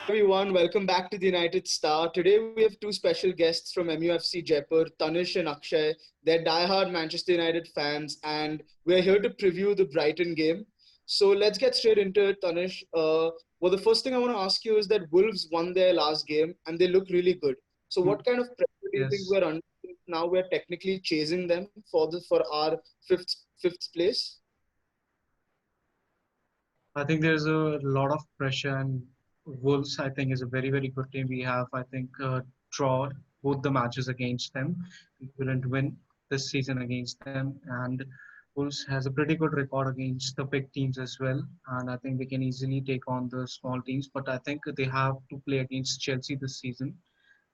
everyone, welcome back to the United Star. Today we have two special guests from MUFC Jaipur, Tanish and Akshay. They're diehard Manchester United fans, and we're here to preview the Brighton game. So let's get straight into it, Tanish. Well, the first thing I want to ask you is that Wolves won their last game and they look really good. So what kind of pressure do you think Yes, we're under now? We're technically chasing them for our fifth place. I think there's a lot of pressure, and Wolves, I think, is a very, very good team. We have, I think, draw both the matches against them. We couldn't win this season against them, and Wolves has a pretty good record against the big teams as well. And I think they can easily take on the small teams. But I think they have to play against Chelsea this season.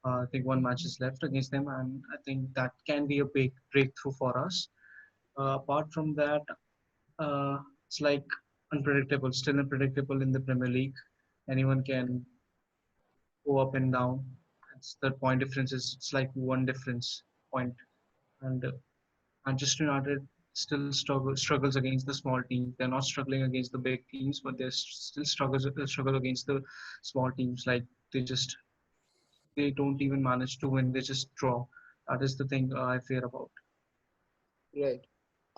I think one match is left against them, and I think that can be a big breakthrough for us. Apart from that, it's like unpredictable, still unpredictable in the Premier League. Anyone can go up and down. It's the point difference is it's like one difference point. And Manchester United still struggles against the small teams. They're not struggling against the big teams, but they still struggle against the small teams. Like they don't even manage to win. They just draw. That is the thing I fear about. Right.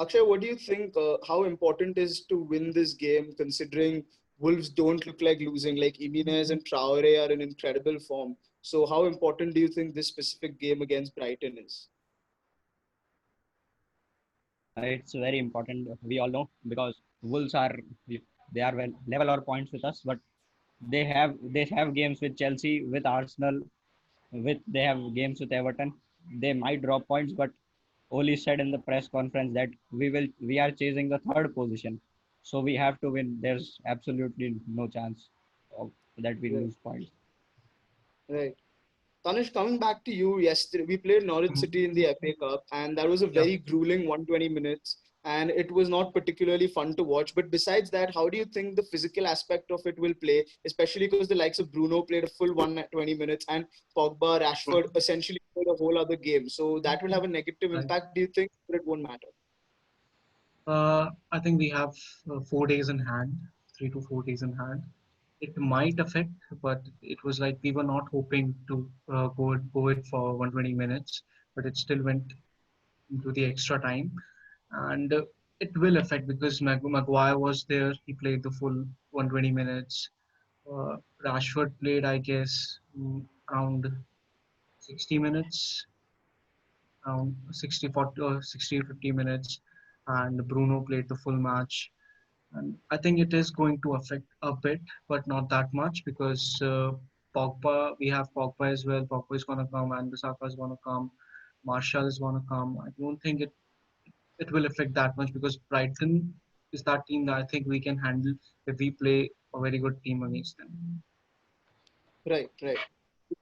Akshay, what do you think? How important is to win this game, considering Wolves don't look like losing? Like Jimenez and Traore are in incredible form. So, how important do you think this specific game against Brighton is? It's very important. We all know because Wolves are they are well level or points with us, but they have games with Chelsea, with Arsenal, with they have games with Everton. They might drop points, but Oli said in the press conference that we are chasing the third position, so we have to win. There's absolutely no chance of, that we Right. lose points. Right. Tanish, coming back to you, yesterday we played Norwich Mhm. City in the FA Cup, and that was a Yeah. very grueling 120 minutes, and it was not particularly fun to watch. But besides that, how do you think the physical aspect of it will play, especially because the likes of Bruno played a full 120 minutes, and Pogba, Rashford Mhm. essentially played a whole other game. So that will have a negative Right. impact. Do you think, or it won't matter? I think we have 4 days in hand, 3 to 4 days in hand. It might affect, but it was like we were not hoping to go it for 120 minutes, but it still went into the extra time, and it will affect because Maguire was there. He played the full 120 minutes. Uh, Rashford played, I guess, around 60 minutes, around 60, 40, or 60, 50 minutes, and Bruno played the full match. And I think it is going to affect a bit, but not that much because we have Pogba as well. Pogba is going to come, and Bissaka is going to come, Martial is going to come. I don't think it will affect that much because Brighton is that team that I think we can handle if we play a very good team against them. Right, right.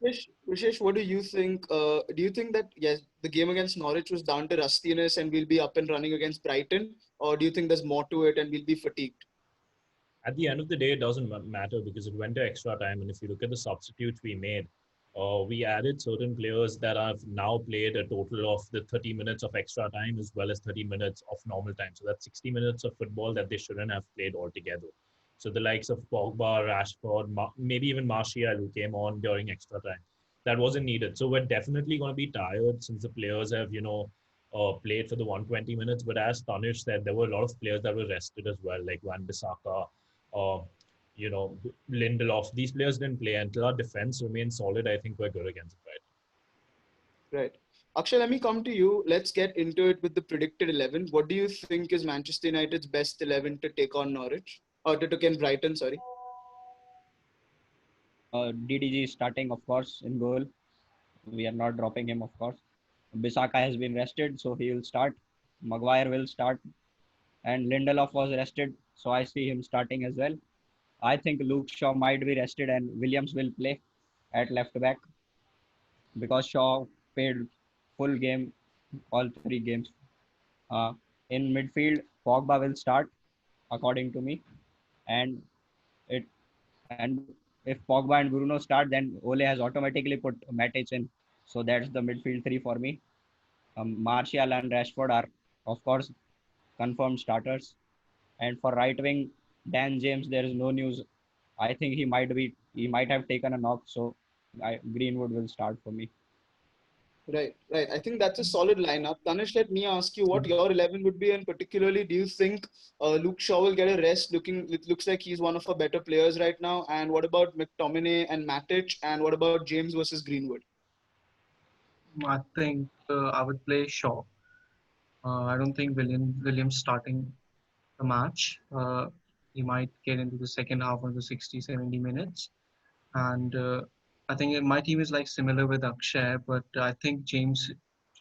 Vishesh, what do you think? Do you think that yes, the game against Norwich was down to rustiness and we'll be up and running against Brighton, or do you think there's more to it and we'll be fatigued? At the end of the day, it doesn't matter because it went to extra time. And if you look at the substitutes we made, we added certain players that have now played a total of the 30 minutes of extra time as well as 30 minutes of normal time. So that's 60 minutes of football that they shouldn't have played altogether. So the likes of Pogba, Rashford, maybe even Martial who came on during extra time, that wasn't needed. So we're definitely going to be tired since the players have, played for the 120 minutes. But as Tanish said, there were a lot of players that were rested as well, like Van Bissaka, uh, Lindelof. These players didn't play until our defense remains solid. I think we're good against Brighton. Right. Akshay, let me come to you. Let's get into it with the predicted 11. What do you think is Manchester United's best 11 to take on Norwich? Or to take on Brighton, sorry. DDG is starting, of course, in goal. We are not dropping him, of course. Bisaka has been rested, so he will start. Maguire will start, and Lindelof was rested, so I see him starting as well. I think Luke Shaw might be rested, and Williams will play at left back because Shaw played full game, all three games. Uh, in midfield, Pogba will start, according to me, and it and if Pogba and Bruno start, then Ole has automatically put Matic in, so that's the midfield three for me. Martial and Rashford are, of course, confirmed starters. And for right wing, Dan James, there is no news. I think he might have taken a knock, so Greenwood will start for me. Right, right. I think that's a solid lineup. Tanish, let me ask you what your 11 would be, and particularly, do you think Luke Shaw will get a rest? It looks like he's one of our better players right now. And what about McTominay and Matic? And what about James versus Greenwood? I think I would play Shaw. I don't think Williams starting the match. He might get into the second half of the 60, 70 minutes. And my team is like similar with Akshay, but I think James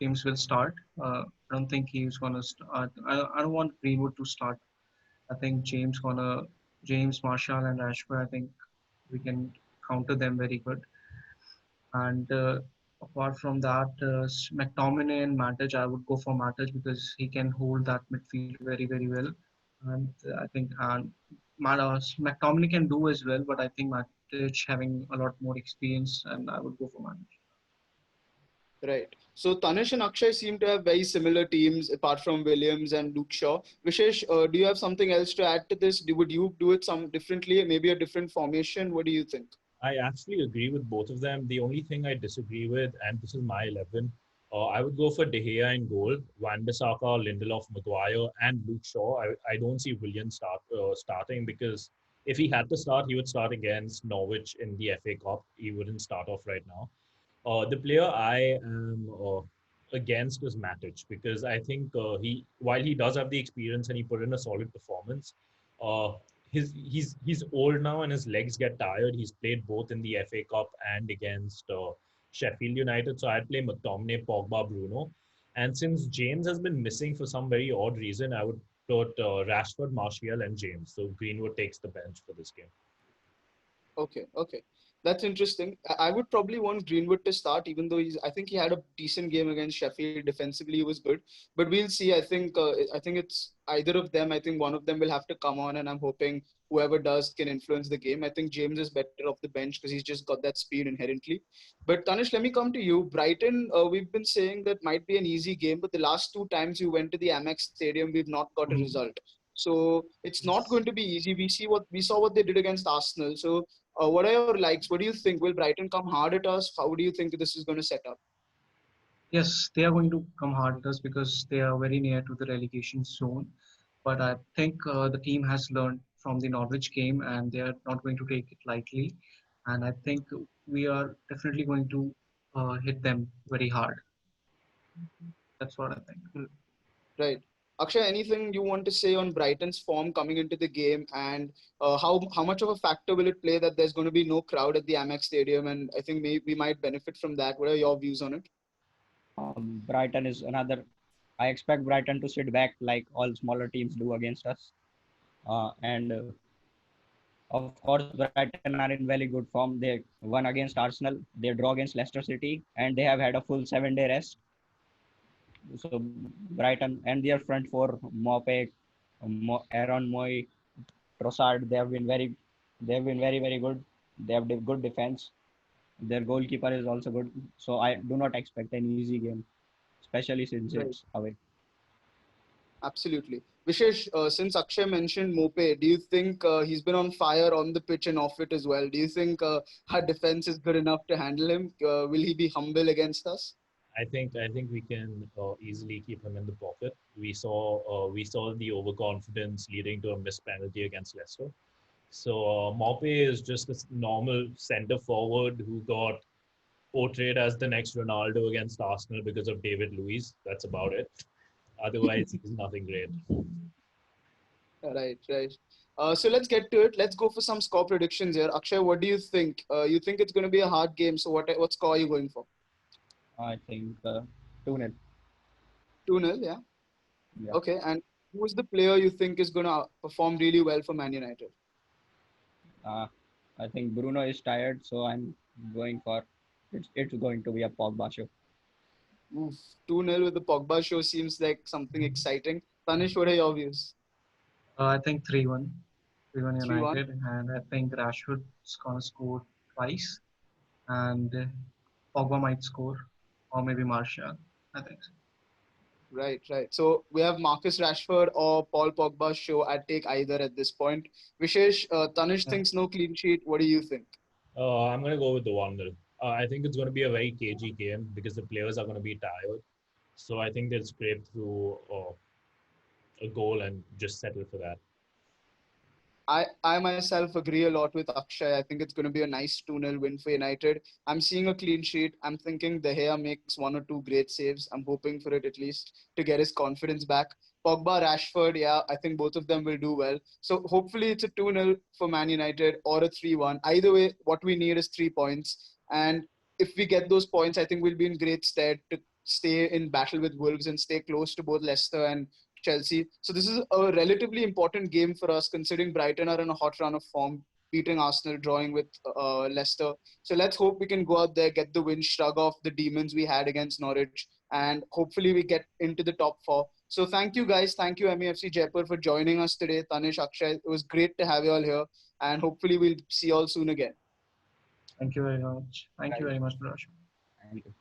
will start. I don't think he's gonna start. I don't want Greenwood to start. I think James, Marshall, and Rashford. I think we can counter them very good. And apart from that, McTominay and Matic, I would go for Matic because he can hold that midfield very, very well. And I think McTominay can do as well, but I think Matic having a lot more experience, and I would go for Matic. Right. So Tanish and Akshay seem to have very similar teams apart from Williams and Luke Shaw. Vishesh, do you have something else to add to this? Would you do it some differently, maybe a different formation? What do you think? I actually agree with both of them. The only thing I disagree with, and this is my 11, I would go for De Gea in goal, Wan Bissaka, Lindelof, Maguire, and Luke Shaw. I don't see Willian starting because if he had to start, he would start against Norwich in the FA Cup. He wouldn't start off right now. The player I am against is Matic because I think while he does have the experience and he put in a solid performance, uh, he's old now and his legs get tired. He's played both in the FA Cup and against Sheffield United. So I'd play McTominay, Pogba, Bruno. And since James has been missing for some very odd reason, I would put Rashford, Martial, and James. So Greenwood takes the bench for this game. Okay, okay. That's interesting. I would probably want Greenwood to start, even though I think he had a decent game against Sheffield. Defensively, he was good. But we'll see. I think it's either of them. I think one of them will have to come on, and I'm hoping whoever does can influence the game. I think James is better off the bench because he's just got that speed inherently. But Tanish, let me come to you. Brighton, we've been saying that might be an easy game, but the last two times you went to the Amex Stadium, we've not got a Mhm. result. So it's not going to be easy. We saw what they did against Arsenal. So what are your likes? What do you think? Will Brighton come hard at us? How do you think this is going to set up? Yes, they are going to come hard at us because they are very near to the relegation zone. But I think the team has learned from the Norwich game and they are not going to take it lightly. And I think we are definitely going to hit them very hard. That's what I think. Hmm. Right. Akshay, anything you want to say on Brighton's form coming into the game, and how much of a factor will it play that there's going to be no crowd at the Amex Stadium? And I think we might benefit from that. What are your views on it? Brighton is another. I expect Brighton to sit back like all smaller teams do against us. And of course, Brighton are in very good form. They won against Arsenal, they draw against Leicester City, and they have had a full 7 day rest. So Brighton and their front four, Mope, Aaron Moy, Trossard, they have been very good. They have good defense. Their goalkeeper is also good. So I do not expect an easy game, especially since Right. it's away. Absolutely. Vishesh, since Akshay mentioned Mope, do you think he's been on fire on the pitch and off it as well? Do you think our defense is good enough to handle him? Will he be humble against us? I think we can easily keep him in the pocket. We saw the overconfidence leading to a missed penalty against Leicester. So Mope is just a normal centre forward who got portrayed as the next Ronaldo against Arsenal because of David Luiz. That's about it. Otherwise, he's nothing great. Right, right. So let's get to it. Let's go for some score predictions here. Akshay, what do you think? You think it's going to be a hard game. So what score are you going for? I think 2-0. 2-0, yeah. Yeah. Okay. And who is the player you think is going to perform really well for Man United? Uh, I think Bruno is tired, so I'm going for it's going to be a Pogba show. Oof, 2-0 with the Pogba show seems like something exciting. Tanish, what are your views? I think 3-1, 3-1 3-1. United, and I think Rashford's gonna score twice, and Pogba might score, or maybe Martial. I think so. Right, right. So we have Marcus Rashford or Paul Pogba's show. I'd take either at this point. Vishesh, Tanish Yeah. thinks no clean sheet. What do you think? I'm going to go with the 1-0. I think it's going to be a very cagey game because the players are going to be tired. So I think they'll scrape through a goal and just settle for that. I myself agree a lot with Akshay. I think it's going to be a nice 2-0 win for United. I'm seeing a clean sheet. I'm thinking De Gea makes one or two great saves. I'm hoping for it at least to get his confidence back. Pogba, Rashford, yeah, I think both of them will do well. So hopefully it's a 2-0 for Man United or a 3-1. Either way, what we need is 3 points. And if we get those points, I think we'll be in great stead to stay in battle with Wolves and stay close to both Leicester and Chelsea. So this is a relatively important game for us, considering Brighton are in a hot run of form, beating Arsenal, drawing with Leicester. So let's hope we can go out there, get the win, shrug off the demons we had against Norwich, and hopefully we get into the top four. So thank you guys, thank you MUFC Jaipur for joining us today. Tanish, Akshay, it was great to have you all here, and hopefully we'll see you all soon again. Thank you very much. Thank you Guys, very much, Prash. thank you.